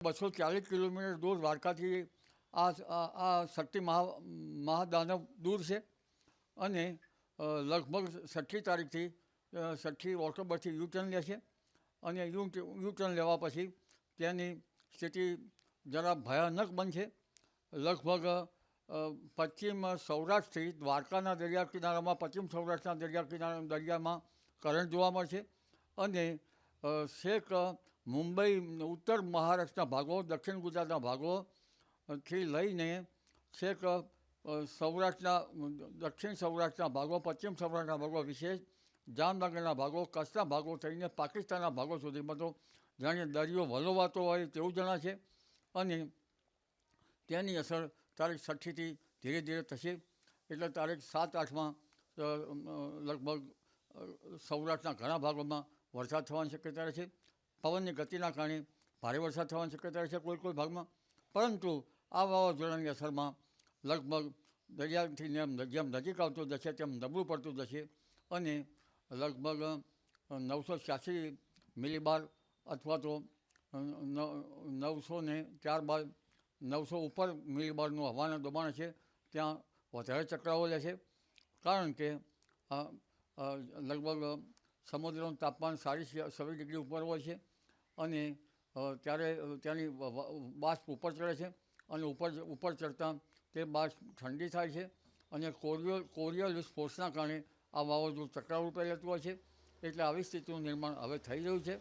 240 kilometre દૂર દ્વારકાથી આ શક્તિ મહાદાનવ દૂર છે અને લગભગ 6મી તારીખથી 6મી ઓક્ટોબરથી યુટર્ન લે છે અને યુટર્ન લેવા પછી તેની સ્થિતિ જરા ભયાનક બનશે. લગભગ પશ્ચિમ સૌરાષ્ટ્રથી દ્વારકાના દરિયા કિનારામાં પશ્ચિમ સૌરાષ્ટ્રના દરિયામાં કરંટ જોવા મળશે અને છેક મુંબઈ ઉત્તર મહારાષ્ટ્રના ભાગો દક્ષિણ ગુજરાતના ભાગોથી લઈને છેક દક્ષિણ સૌરાષ્ટ્રના ભાગો પશ્ચિમ સૌરાષ્ટ્રના ભાગો વિશેષ જામનગરના ભાગો કચ્છના ભાગો થઈને પાકિસ્તાનના ભાગો સુધીમાં તો જાણે દરિયો વલોવાતો હોય તેવું જણાશે અને તેની અસર તારીખ 6થી ધીરે ધીરે થશે. એટલે તારીખ 7-8માં લગભગ સૌરાષ્ટ્રના ઘણા ભાગોમાં વરસાદ થવાની શક્યતા રહે છે. પવનની ગતિના કારણે ભારે વરસાદ થવાની શક્યતા રહે છે કોઈ ભાગમાં. પરંતુ આ વાવાઝોડાની અસરમાં લગભગ દરિયાથી જેમ નજીક આવતું જશે તેમ નબળું પડતું જશે અને લગભગ 986 મિલીબાર અથવા તો 900 ને ત્યારબાદ 900 ઉપર મિલીબારનું હવાના દબાણ છે ત્યાં વધારે ચક્રાઓ લેશે. કારણ કે લગભગ સમુદ્રનું તાપમાન 26 ડિગ્રી ઉપર હોય છે અને ત્યારે ત્યાંની બાષ્પ ઉપર ચડે છે અને ઉપર ચડતા તે બાષ્પ ઠંડી થાય છે અને કોરિયોલિસ ફોર્સના કારણે આ વાવાઝોડું ચક્રાવ રૂપે લેતું હોય છે. એટલે આવી સ્થિતિનું નિર્માણ હવે થઈ રહ્યું છે.